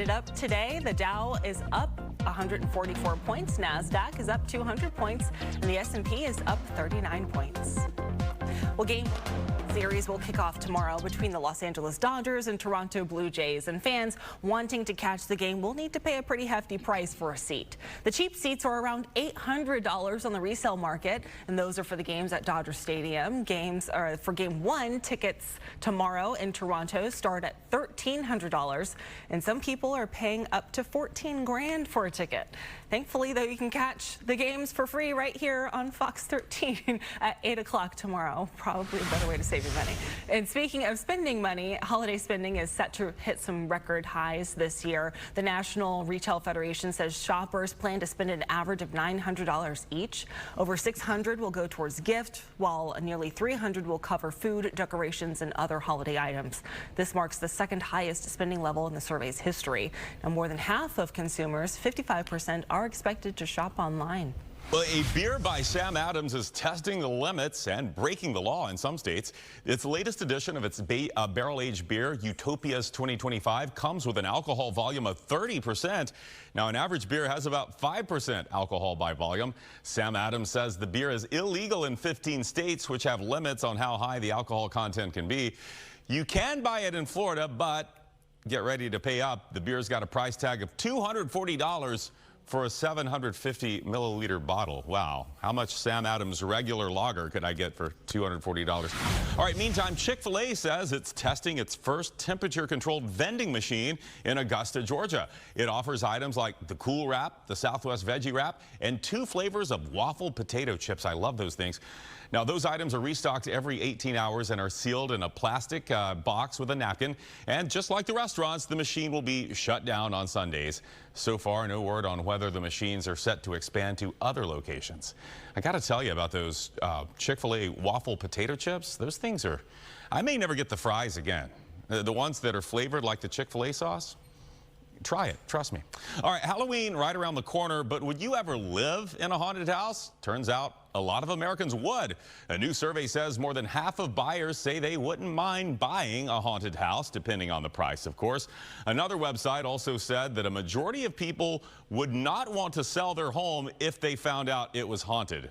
traded up today. The Dow is up 144 points. NASDAQ is up 200 points. And the S&P is up 39 points. Well, game series will kick off tomorrow between the Los Angeles Dodgers and Toronto Blue Jays, and fans wanting to catch the game will need to pay a pretty hefty price for a seat. The cheap seats are around $800 on the resale market, and those are for the games at Dodger Stadium. Games are for Game 1. Tickets tomorrow in Toronto start at $1,300, and some people are paying up to $14 grand for a ticket. Thankfully, though, you can catch the games for free right here on Fox 13 at 8 o'clock tomorrow. Probably a better way to save your money. And speaking of spending money, holiday spending is set to hit some record highs this year. The National Retail Federation says shoppers plan to spend an average of $900 each. Over $600 will go towards gift, while nearly $300 will cover food, decorations, and other holiday items. This marks the second highest spending level in the survey's history. Now, more than half of consumers, 55%, are expected to shop online. Well, a beer by Sam Adams is testing the limits and breaking the law in some states. Its latest edition of its barrel-aged beer, Utopia's 2025, comes with an alcohol volume of 30%. Now, an average beer has about 5% alcohol by volume. Sam Adams says the beer is illegal in 15 states, which have limits on how high the alcohol content can be. You can buy it in Florida, but get ready to pay up. The beer's got a price tag of $240 for a 750 milliliter bottle. Wow. How much Sam Adams regular lager could I get for $240? All right, meantime, Chick-fil-A says it's testing its first temperature-controlled vending machine in Augusta, Georgia. It offers items like the Cool Wrap, the Southwest Veggie Wrap, and 2 flavors of waffle potato chips. I love those things. Now, those items are restocked every 18 hours and are sealed in a plastic box with a napkin. And just like the restaurants, the machine will be shut down on Sundays. So far, no word on whether the machines are set to expand to other locations. I got to tell you about those Chick-fil-A waffle potato chips. Those things are, I may never get the fries again. The ones that are flavored like the Chick-fil-A sauce. Try it, trust me. All right, Halloween right around the corner, but would you ever live in a haunted house? Turns out a lot of Americans would. A new survey says more than half of buyers say they wouldn't mind buying a haunted house, depending on the price, of course. Another website also said that a majority of people would not want to sell their home if they found out it was haunted.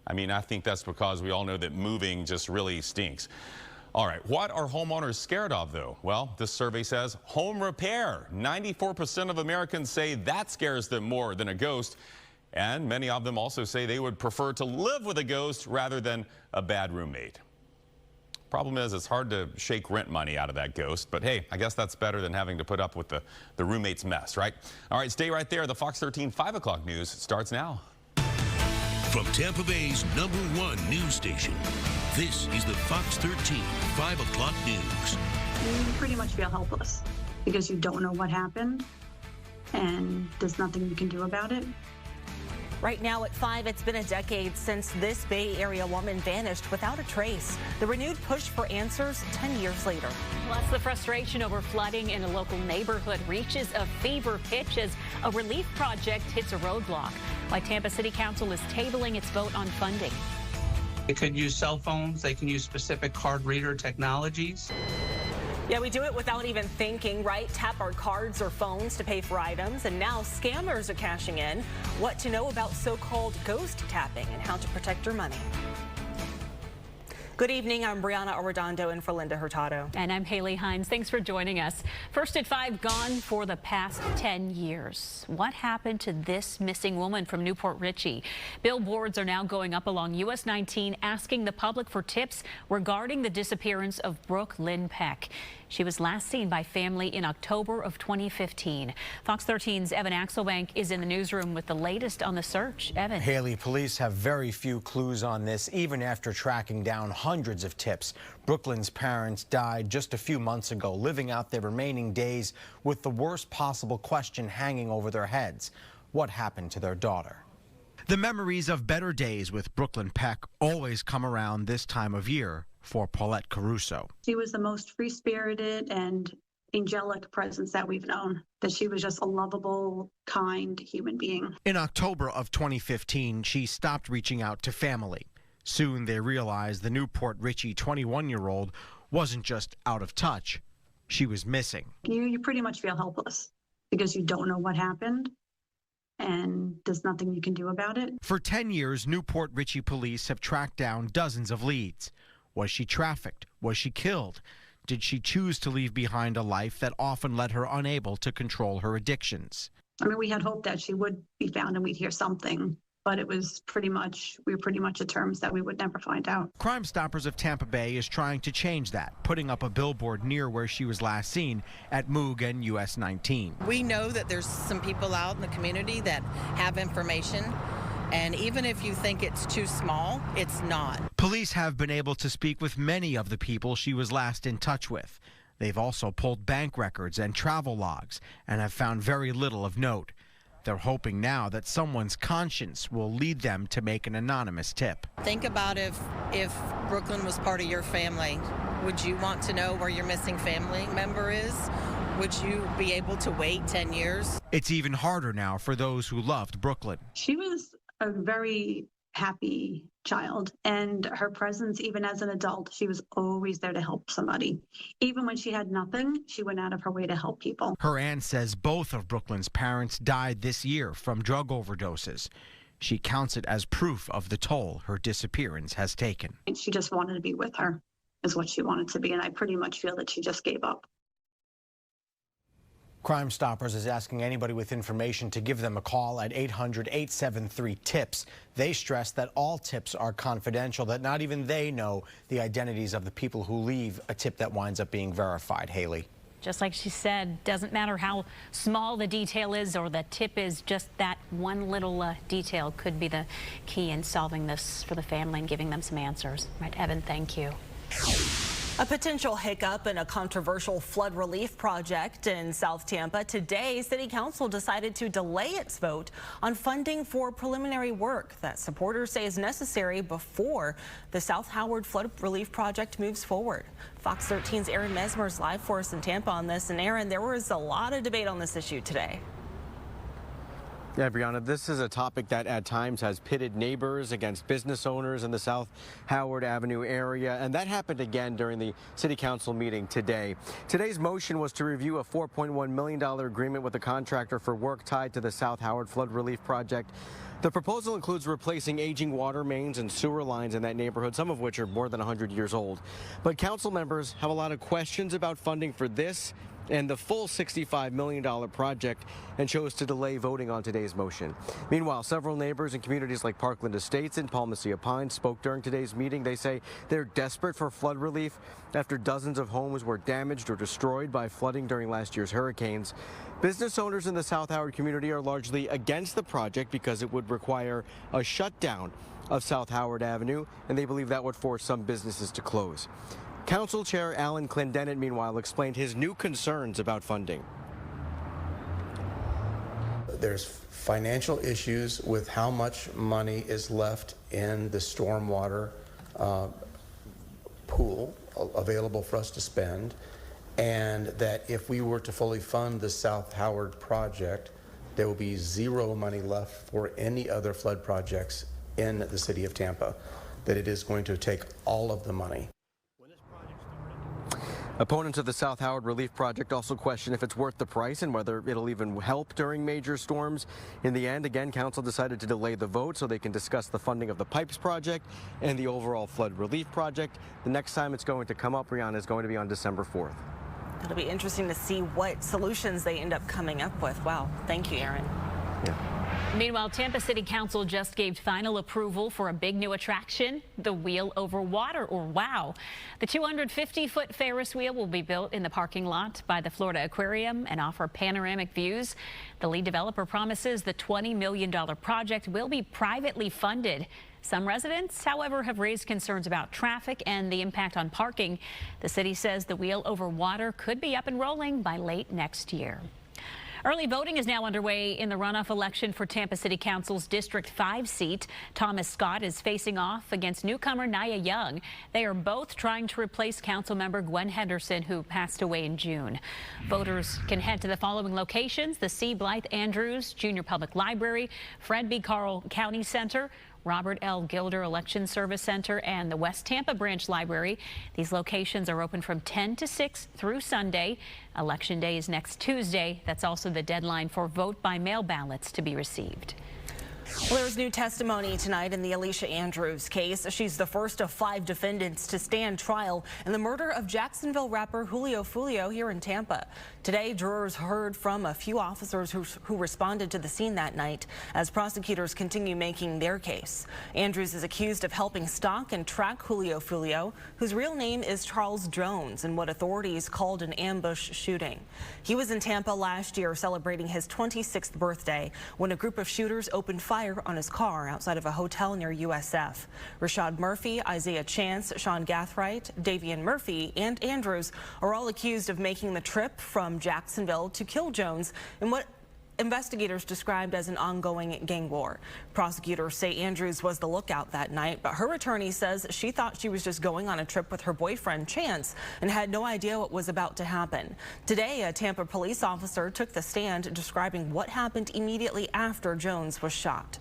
I mean, I think that's because we all know that moving just really stinks. All right, what are homeowners scared of, though? Well, this survey says home repair. 94% of Americans say that scares them more than a ghost. And many of them also say they would prefer to live with a ghost rather than a bad roommate. Problem is, it's hard to shake rent money out of that ghost. But hey, I guess that's better than having to put up with the roommate's mess, right? All right, stay right there. The Fox 13 5 o'clock news starts now. From Tampa Bay's #1 news station, this is the Fox 13 5 o'clock news. You pretty much feel helpless because you don't know what happened and there's nothing you can do about it. Right now at 5, it's been a decade since this Bay Area woman vanished without a trace. The renewed push for answers 10 years later. Plus, the frustration over flooding in a local neighborhood reaches a fever pitch as a relief project hits a roadblock. Why Tampa City Council is tabling its vote on funding. They could use cell phones. They can use specific card reader technologies. Yeah, we do it without even thinking, right? Tap our cards or phones to pay for items, and now scammers are cashing in. What to know about so-called ghost tapping and how to protect your money. Good evening, I'm Brianna Arredondo in for Linda Hurtado. And I'm Haley Hines. Thanks for joining us. First at 5, gone for the past 10 years. What happened to this missing woman from Newport Richey? Billboards are now going up along US 19 asking the public for tips regarding the disappearance of Brooke Lynn Peck. She was last seen by family in October of 2015. Fox 13's Evan Axelbank is in the newsroom with the latest on the search. Evan. Haley, police have very few clues on this, even after tracking down hundreds of tips. Brooklyn's parents died just a few months ago, living out their remaining days with the worst possible question hanging over their heads. What happened to their daughter? The memories of better days with Brooklyn Peck always come around this time of year for Paulette Caruso. She was the most free-spirited and angelic presence that we've known, that she was just a lovable, kind human being. In October of 2015, she stopped reaching out to family. Soon they realized the Newport Richey 21-year-old wasn't just out of touch, she was missing. You pretty much feel helpless because you don't know what happened and there's nothing you can do about it. For 10 years, Newport Richey police have tracked down dozens of leads. Was she trafficked? Was she killed? Did she choose to leave behind a life that often led her unable to control her addictions? I mean, we had hoped that she would be found and we'd hear something, but we were pretty much at terms that we would never find out. Crime Stoppers of Tampa Bay is trying to change that, putting up a billboard near where she was last seen at Moog and US 19. We know that there's some people out in the community that have information, and even if you think it's too small, it's not. Police have been able to speak with many of the people she was last in touch with. They've also pulled bank records and travel logs and have found very little of note. They're hoping now that someone's conscience will lead them to make an anonymous tip. Think about if Brooklyn was part of your family. Would you want to know where your missing family member is? Would you be able to wait 10 years? It's even harder now for those who loved Brooklyn. She was a very happy child, and her presence, even as an adult, she was always there to help somebody. Even when she had nothing, she went out of her way to help people. Her aunt says both of Brooklyn's parents died this year from drug overdoses. She counts it as proof of the toll her disappearance has taken. And she just wanted to be with her, is what she wanted to be, and I pretty much feel that she just gave up. Crime Stoppers is asking anybody with information to give them a call at 800-873-TIPS. They stress that all tips are confidential, that not even they know the identities of the people who leave a tip that winds up being verified. Haley. Just like she said, doesn't matter how small the detail is or the tip is, just that one little detail could be the key in solving this for the family and giving them some answers. Right, Evan, thank you. A potential hiccup in a controversial flood relief project in South Tampa. Today, City Council decided to delay its vote on funding for preliminary work that supporters say is necessary before the South Howard flood relief project moves forward. Fox 13's Aaron Mesmer is live for us in Tampa on this. And Aaron, there was a lot of debate on this issue today. Yeah, Brianna, this is a topic that at times has pitted neighbors against business owners in the South Howard Avenue area, and that happened again during the City Council meeting today. Today's motion was to review a $4.1 million agreement with the contractor for work tied to the South Howard flood relief project. The proposal includes replacing aging water mains and sewer lines in that neighborhood, some of which are more than 100 years old. But council members have a lot of questions about funding for this and the full $65 million project, and chose to delay voting on today's motion. Meanwhile, several neighbors in communities like Parkland Estates and Palmacia Pines spoke during today's meeting. They say they're desperate for flood relief after dozens of homes were damaged or destroyed by flooding during last year's hurricanes. Business owners in the South Howard community are largely against the project because it would require a shutdown of South Howard Avenue, and they believe that would force some businesses to close. Council Chair Alan Clendenin, meanwhile, explained his new concerns about funding. There's financial issues with how much money is left in the stormwater pool available for us to spend, and that if we were to fully fund the South Howard project, there will be zero money left for any other flood projects in the city of Tampa, that it is going to take all of the money. Opponents of the South Howard Relief Project also question if it's worth the price and whether it'll even help during major storms. In the end, again, council decided to delay the vote so they can discuss the funding of the pipes project and the overall flood relief project. The next time it's going to come up, Brianna, is going to be on December 4th. It'll be interesting to see what solutions they end up coming up with. Wow. Thank you, Aaron. Yeah. Meanwhile, Tampa City Council just gave final approval for a big new attraction, the Wheel Over Water, or WOW. The 250-foot Ferris wheel will be built in the parking lot by the Florida Aquarium and offer panoramic views. The lead developer promises the $20 million project will be privately funded. Some residents, however, have raised concerns about traffic and the impact on parking. The city says the Wheel Over Water could be up and rolling by late next year. Early voting is now underway in the runoff election for Tampa City Council's District 5 seat. Thomas Scott is facing off against newcomer Nia Young. They are both trying to replace Councilmember Gwen Henderson, who passed away in June. Voters can head to the following locations: the C. Blythe Andrews Junior Public Library, Fred B. Carl County Center, Robert L. Gilder Election Service Center and the West Tampa Branch Library. These locations are open from 10 to 6 through Sunday. Election Day is next Tuesday. That's also the deadline for vote-by-mail ballots to be received. Well, there's new testimony tonight in the Alicia Andrews case. She's the first of 5 defendants to stand trial in the murder of Jacksonville rapper Julio Fulio here in Tampa. Today, jurors heard from a few officers who responded to the scene that night as prosecutors continue making their case. Andrews is accused of helping stalk and track Julio Fulio, whose real name is Charles Jones, in what authorities called an ambush shooting. He was in Tampa last year celebrating his 26th birthday when a group of shooters opened fire on his car outside of a hotel near USF. Rashad Murphy, Isaiah Chance, Sean Gathright, Davian Murphy, and Andrews are all accused of making the trip from Jacksonville to kill Jones in what investigators described as an ongoing gang war. Prosecutors say Andrews was the lookout that night, but her attorney says she thought she was just going on a trip with her boyfriend, Chance, and had no idea what was about to happen. Today, a Tampa police officer took the stand describing what happened immediately after Jones was shot.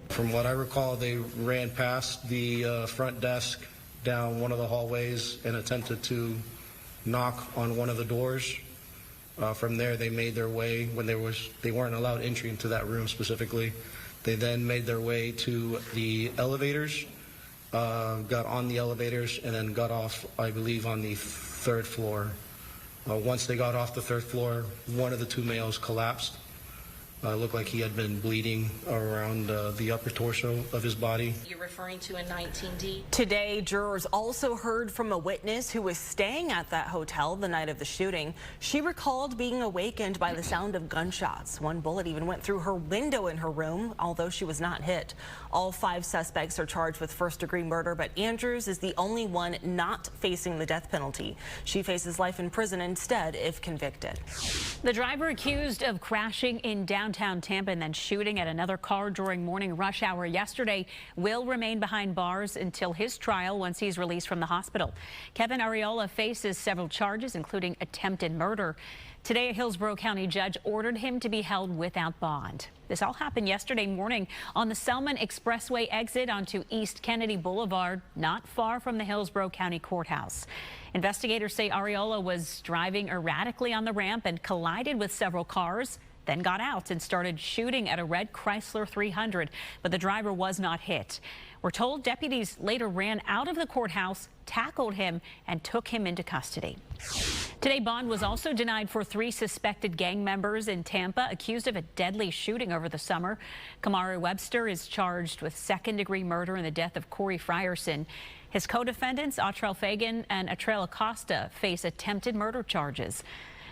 From what I recall, they ran past the front desk down one of the hallways and attempted to knock on one of the doors. From there, they made their way, when they weren't allowed entry into that room specifically. They then made their way to the elevators, got on the elevators, and then got off, I believe, on the 3rd floor. Once they got off the 3rd floor, one of the 2 males collapsed. Looked like he had been bleeding around the upper torso of his body. You're referring to a 19D? Today, jurors also heard from a witness who was staying at that hotel the night of the shooting. She recalled being awakened by the sound of gunshots. One bullet even went through her window in her room, although she was not hit. All 5 suspects are charged with first-degree murder, but Andrews is the only one not facing the death penalty. She faces life in prison instead if convicted. The driver accused of crashing in downtown Tampa and then shooting at another car during morning rush hour yesterday will remain behind bars until his trial once he's released from the hospital. Kevin Arriola faces several charges, including attempted murder. Today, a Hillsborough County judge ordered him to be held without bond. This all happened yesterday morning on the Selman Expressway exit onto East Kennedy Boulevard, not far from the Hillsborough County Courthouse. Investigators say Arriola was driving erratically on the ramp and collided with several cars, then got out and started shooting at a red Chrysler 300, but the driver was not hit. We're told deputies later ran out of the courthouse, tackled him, and took him into custody. Today, bond was also denied for 3 suspected gang members in Tampa accused of a deadly shooting over the summer. Kamari Webster is charged with 2nd-degree murder in the death of Corey Frierson. His co-defendants, Atrell Fagan and Atrell Acosta, face attempted murder charges.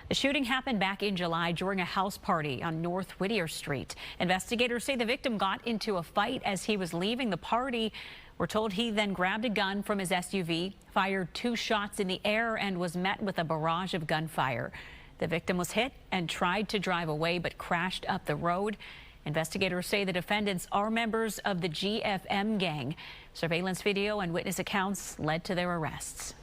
The shooting happened back in July during a house party on North Whittier Street. Investigators say the victim got into a fight as he was leaving the party. We're told he then grabbed a gun from his SUV, fired 2 shots in the air, and was met with a barrage of gunfire. The victim was hit and tried to drive away but crashed up the road. Investigators say the defendants are members of the GFM gang. Surveillance video and witness accounts led to their arrests.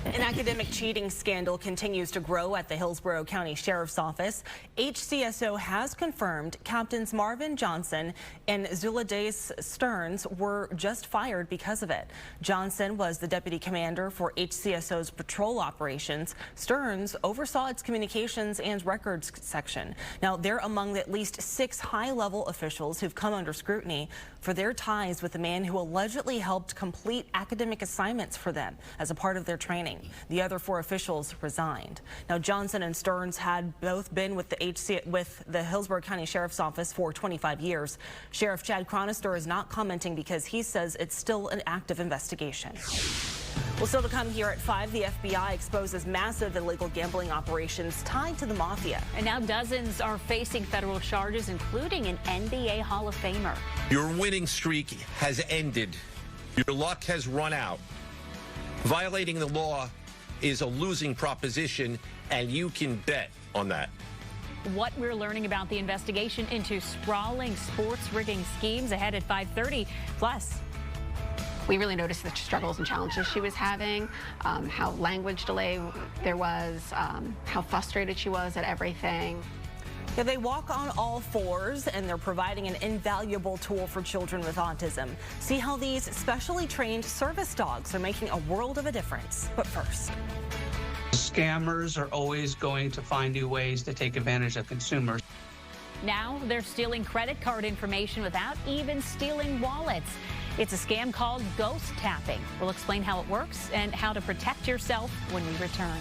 An academic cheating scandal continues to grow at the Hillsborough County Sheriff's Office. HCSO has confirmed Captains Marvin Johnson and Zulades Stearns were just fired because of it. Johnson was the deputy commander for HCSO's patrol operations. Stearns oversaw its communications and records section. Now, they're among at least 6 high-level officials who've come under scrutiny for their ties with the man who allegedly helped complete academic assignments for them as a part of their training. The other 4 officials resigned. Now, Johnson and Stearns had both been with the Hillsborough County Sheriff's Office for 25 years. Sheriff Chad Chronister is not commenting because he says it's still an active investigation. Well, still to come here at 5, the FBI exposes massive illegal gambling operations tied to the mafia. And now dozens are facing federal charges, including an NBA Hall of Famer. Your winning streak has ended. Your luck has run out. Violating the law is a losing proposition, and you can bet on that. What we're learning about the investigation into sprawling sports rigging schemes ahead at 5:30. Plus, we really noticed the struggles and challenges she was having, how language delay there was, how frustrated she was at everything. Yeah, they walk on all fours, and they're providing an invaluable tool for children with autism. See how these specially trained service dogs are making a world of a difference. But first, Scammers are always going to find new ways to take advantage of consumers. Now they're stealing credit card information without even stealing wallets. It's a scam called ghost tapping. We'll explain how it works and how to protect yourself when we return.